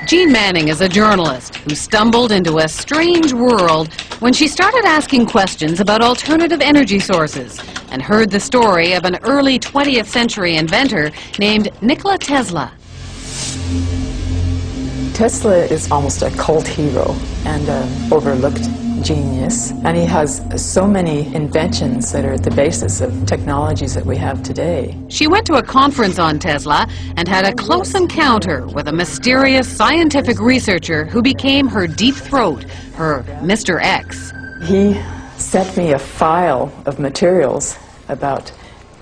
Jean Manning is a journalist who stumbled into a strange world when she started asking questions about alternative energy sources and heard the story of an early 20th century inventor named Nikola Tesla. Tesla is almost a cult hero and an overlooked genius, and he has so many inventions that are at the basis of technologies that we have today. She went to a conference on Tesla and had a close encounter with a mysterious scientific researcher who became her deep throat, her Mr. X. He sent me a file of materials about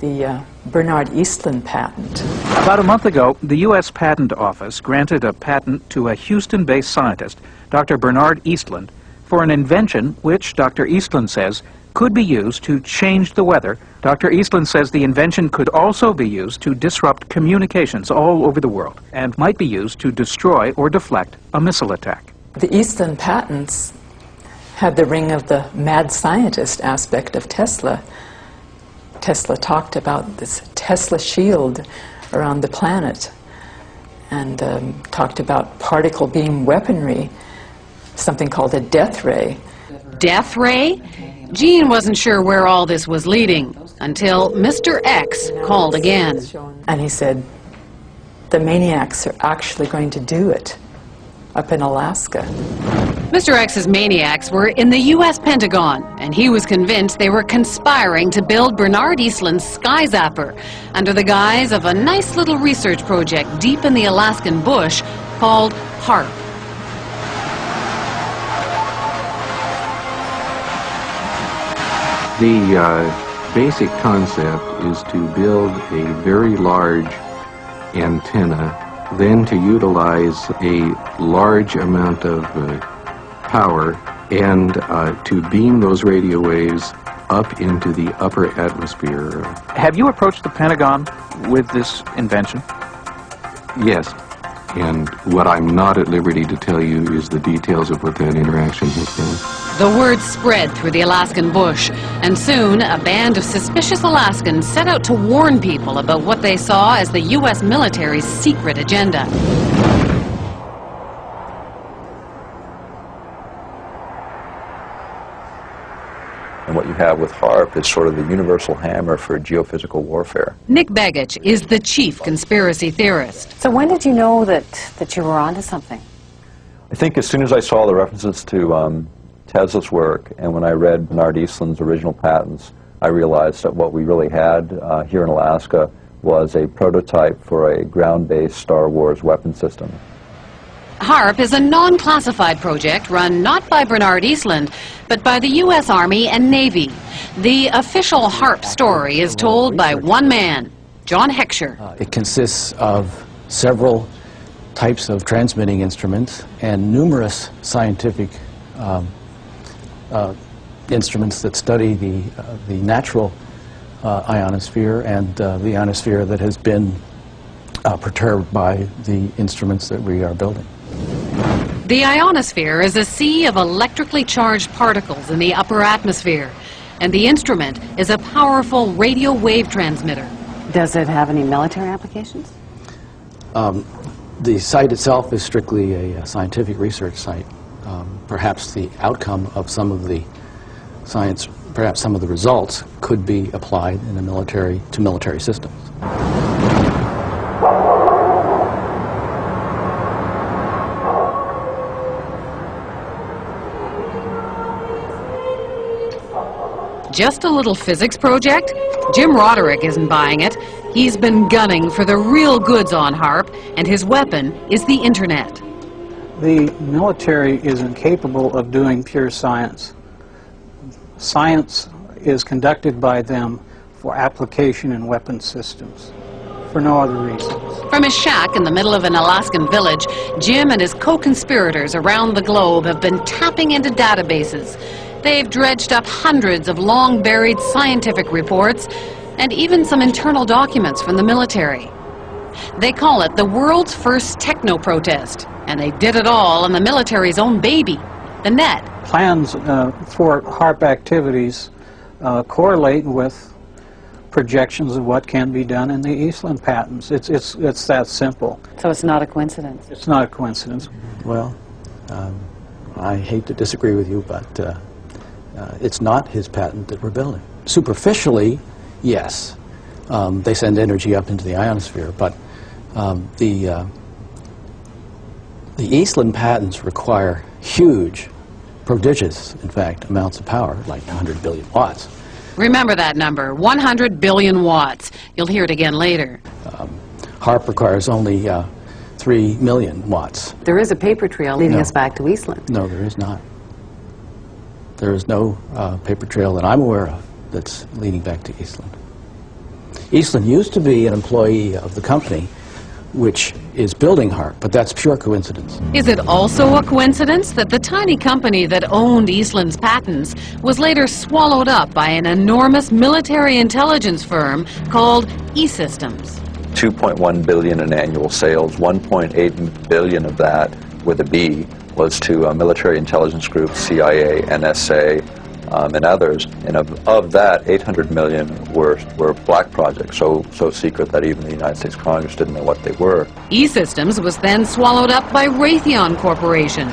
the Bernard Eastlund patent. About a month ago, the U.S. Patent Office granted a patent to a Houston-based scientist, Dr. Bernard Eastlund, for an invention which Dr. Eastlund says could be used to change the weather. Dr. Eastlund says the invention could also be used to disrupt communications all over the world and might be used to destroy or deflect a missile attack. The Eastlund patents had the ring of the mad scientist aspect of Tesla. Tesla talked about this Tesla shield around the planet and talked about particle beam weaponry, something called a death ray. Death ray? Jean wasn't sure where all this was leading until Mr. X called again. And he said, the maniacs are actually going to do it up in Alaska. Mr. X's maniacs were in the U.S. Pentagon, and he was convinced they were conspiring to build Bernard Eastlund's Sky Zapper under the guise of a nice little research project deep in the Alaskan bush called HAARP. The basic concept is to build a very large antenna, then to utilize a large amount of power and to beam those radio waves up into the upper atmosphere. Have you approached the Pentagon with this invention? Yes, and what I'm not at liberty to tell you is the details of what that interaction has been. The word spread through the Alaskan bush, and soon a band of suspicious Alaskans set out to warn people about what they saw as the U.S. military's secret agenda. And what you have with HAARP is sort of the universal hammer for geophysical warfare. Nick Begich is the chief conspiracy theorist. So when did you know that you were onto something? I think as soon as I saw the references to Tesla's work, and when I read Bernard Eastlund's original patents, I realized that what we really had here in Alaska was a prototype for a ground-based Star Wars weapon system. HAARP is a non-classified project run not by Bernard Eastlund, but by the U.S. Army and Navy. The official HAARP story is told by one man, John Heckscher. It consists of several types of transmitting instruments and numerous scientific instruments that study the natural ionosphere and the ionosphere that has been perturbed by the instruments that we are building. The ionosphere is a sea of electrically charged particles in the upper atmosphere, and the instrument is a powerful radio wave transmitter. Does it have any military applications? The site itself is strictly a scientific research site. Perhaps the outcome of some of the science, perhaps some of the results, could be applied in a military systems. Just a little physics project? Jim Roderick isn't buying it. He's been gunning for the real goods on HAARP, and his weapon is the internet. The military is incapable of doing pure science. Science is conducted by them for application in weapon systems, for no other reasons. From his shack in the middle of an Alaskan village, Jim and his co-conspirators around the globe have been tapping into databases. They've dredged up hundreds of long-buried scientific reports and even some internal documents from the military. They call it the world's first techno-protest, and they did it all on the military's own baby, the net. Plans for HAARP activities correlate with projections of what can be done in the Eastland patents. It's that simple. So it's not a coincidence? It's not a coincidence. Well, I hate to disagree with you, but it's not his patent that we're building. Superficially, yes. They send energy up into the ionosphere, but the Eastland patents require huge, prodigious, in fact, amounts of power, like 100 billion watts. Remember that number, 100 billion watts. You'll hear it again later. HAARP requires only 3 million watts. There is a paper trail leading us back to Eastland. No, there is not. There is no paper trail that I'm aware of that's leading back to Eastland. Eastland used to be an employee of the company which is building HAARP, but that's pure coincidence. Is it also a coincidence that the tiny company that owned Eastland's patents was later swallowed up by an enormous military intelligence firm called E-Systems? 2.1 billion in annual sales, 1.8 billion of that, with a B, was to military intelligence groups, CIA, NSA, and others. And of that, 800 million were black projects, so secret that even the United States Congress didn't know what they were. E-Systems was then swallowed up by Raytheon Corporation.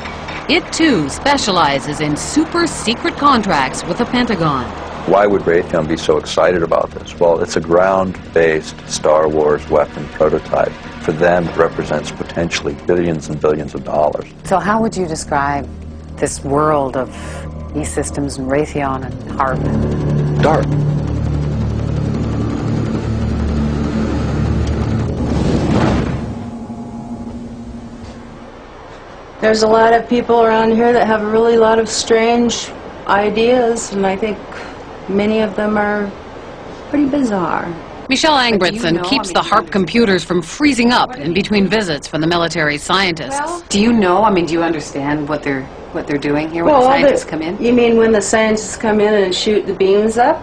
It too specializes in super secret contracts with the Pentagon. Why would Raytheon be so excited about this? Well, it's a ground-based Star Wars weapon prototype. For them, it represents potentially billions and billions of dollars. So how would you describe this world of E-Systems and Raytheon and HAARP? Dark. There's a lot of people around here that have a really lot of strange ideas, and I think many of them are pretty bizarre. Michelle Angbrittson keeps the HAARP computers from freezing up in between visits from the military scientists. Do you know, do you understand what they're doing here when the scientists come in? You mean when the scientists come in and shoot the beams up?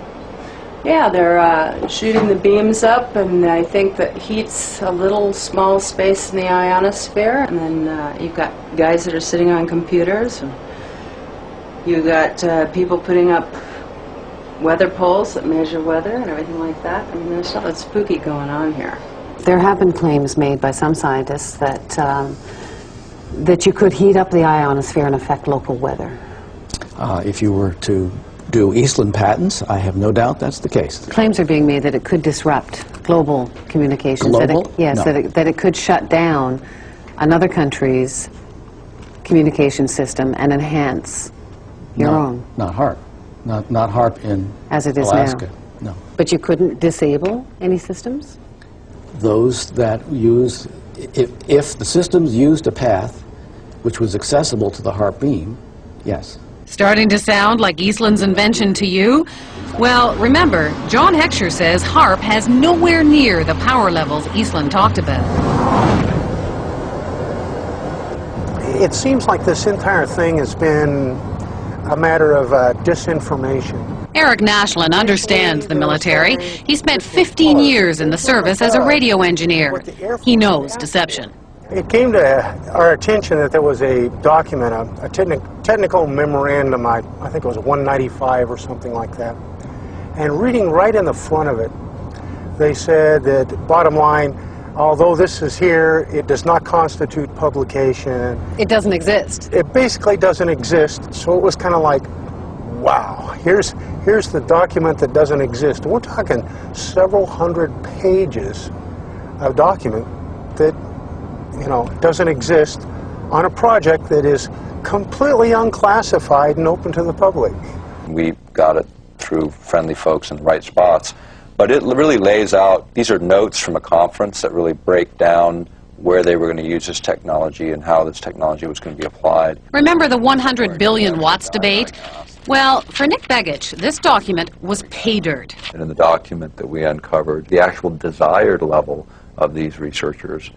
Yeah, they're shooting the beams up, and I think that heats a little small space in the ionosphere, and then you've got guys that are sitting on computers, and you've got people putting up weather poles that measure weather and everything like that. I mean, there's something spooky going on here. There have been claims made by some scientists that that you could heat up the ionosphere and affect local weather. If you were to do Eastland patents, I have no doubt that's the case. Claims are being made that it could disrupt global communications. Global? Yes, No. that it could shut down another country's communication system and enhance your own. Not HAARP. Not HAARP in As it is Alaska. now. No. But you couldn't disable any systems? Those that use, if the systems used a path which was accessible to the HAARP beam, yes. Starting to sound like Eastland's invention to you? Well, remember, John Heckscher says HAARP has nowhere near the power levels Eastland talked about. It seems like this entire thing has been a matter of disinformation. Eric Nashlin understands the military. He spent 15 years in the service as a radio engineer. He knows deception. It came to our attention that there was a document, a technical memorandum, I think it was 195 or something like that. And reading right in the front of it, they said that, bottom line, although this is here, it does not constitute publication. It doesn't exist. It basically doesn't exist, so it was kind of like, wow, here's the document that doesn't exist. We're talking several hundred pages of document that, doesn't exist on a project that is completely unclassified and open to the public. We got it through friendly folks in the right spots. But it really lays out, these are notes from a conference that really break down where they were going to use this technology and how this technology was going to be applied. Remember the 100 billion watts debate? Well, for Nick Begich, this document was pay dirt. And in the document that we uncovered, the actual desired level of these researchers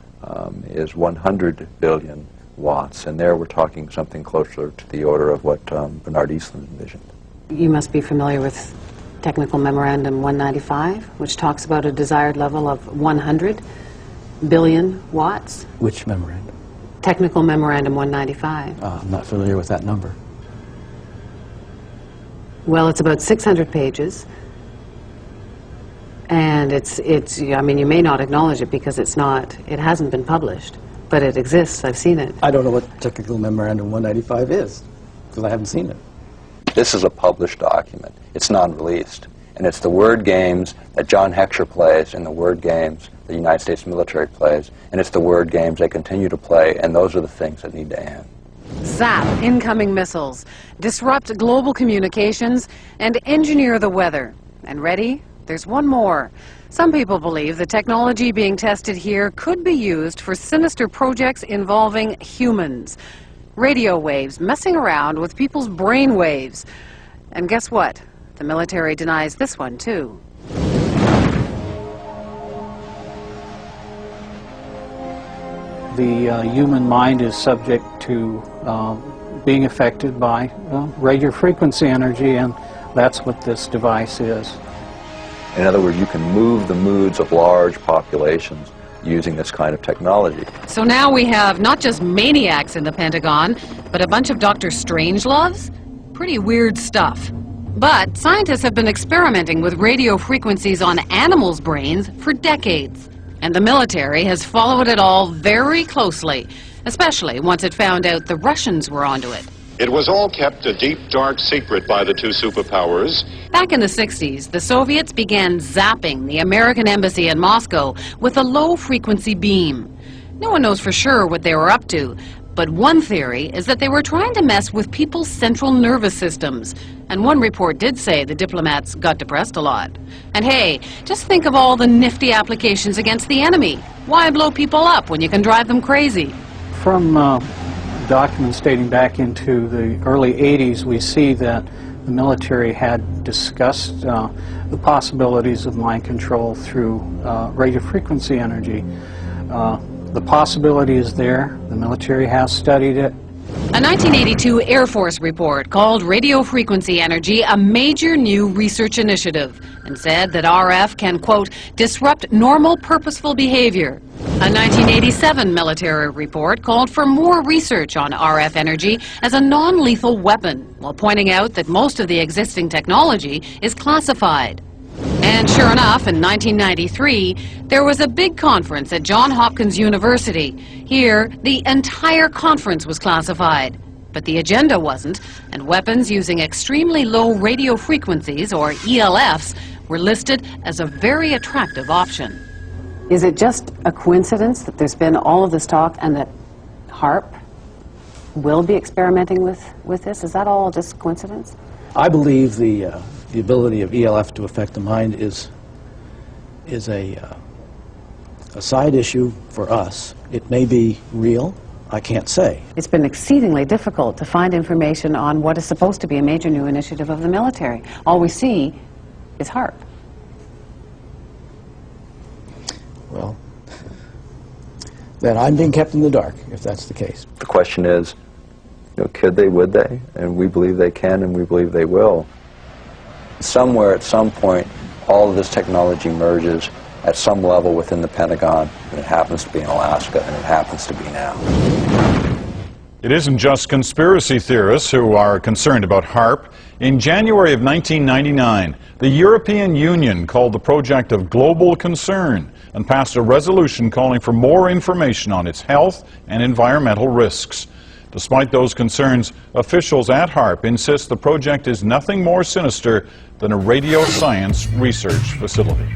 is 100 billion watts. And there we're talking something closer to the order of what Bernard Eastland envisioned. You must be familiar with Technical Memorandum 195, which talks about a desired level of 100. billion watts. Which memorandum? Technical Memorandum 195. I'm not familiar with that number. Well, it's about 600 pages. And I mean, you may not acknowledge it because it hasn't been published, but it exists. I've seen it. I don't know what Technical Memorandum 195 is, because I haven't seen it. This is a published document. It's non-released. And it's the word games that John Heckscher plays and the word games the United States military plays, and it's the word games they continue to play, and those are the things that need to end. Zap incoming missiles, disrupt global communications, and engineer the weather. And ready? There's one more. Some people believe the technology being tested here could be used for sinister projects involving humans. Radio waves messing around with people's brain waves. And guess what? The military denies this one, too. The human mind is subject to being affected by radio frequency energy, and that's what this device is. In other words, you can move the moods of large populations using this kind of technology. So now we have not just maniacs in the Pentagon, but a bunch of Dr. Strangeloves? Pretty weird stuff. But scientists have been experimenting with radio frequencies on animals' brains for decades. And the military has followed it all very closely, especially once it found out the Russians were onto it. It was all kept a deep, dark secret by the two superpowers. Back in the 60s, the Soviets began zapping the American embassy in Moscow with a low-frequency beam. No one knows for sure what they were up to, but one theory is that they were trying to mess with people's central nervous systems. And one report did say the diplomats got depressed a lot. And hey, just think of all the nifty applications against the enemy. Why blow people up when you can drive them crazy? From documents dating back into the early 80s, we see that the military had discussed the possibilities of mind control through radio frequency energy. The possibility is there. The military has studied it. A 1982 Air Force report called radio frequency energy a major new research initiative and said that RF can, quote, disrupt normal purposeful behavior. A 1987 military report called for more research on RF energy as a non-lethal weapon, while pointing out that most of the existing technology is classified. And sure enough, in 1993, there was a big conference at Johns Hopkins University. Here, the entire conference was classified. But the agenda wasn't, and weapons using extremely low radio frequencies, or ELFs, were listed as a very attractive option. Is it just a coincidence that there's been all of this talk and that HAARP will be experimenting with this? Is that all just coincidence? I believe the ability of ELF to affect the mind is a side issue for us. It may be real. I can't say. It's been exceedingly difficult to find information on what is supposed to be a major new initiative of the military. All we see is HAARP. Well, then I'm being kept in the dark, if that's the case. The question is, could they, would they? And we believe they can, and we believe they will. Somewhere, at some point, all of this technology merges at some level within the Pentagon, and it happens to be in Alaska, and it happens to be now. It isn't just conspiracy theorists who are concerned about HAARP. In January of 1999, the European Union called the project of global concern and passed a resolution calling for more information on its health and environmental risks. Despite those concerns, officials at HAARP insist the project is nothing more sinister than a radio science research facility.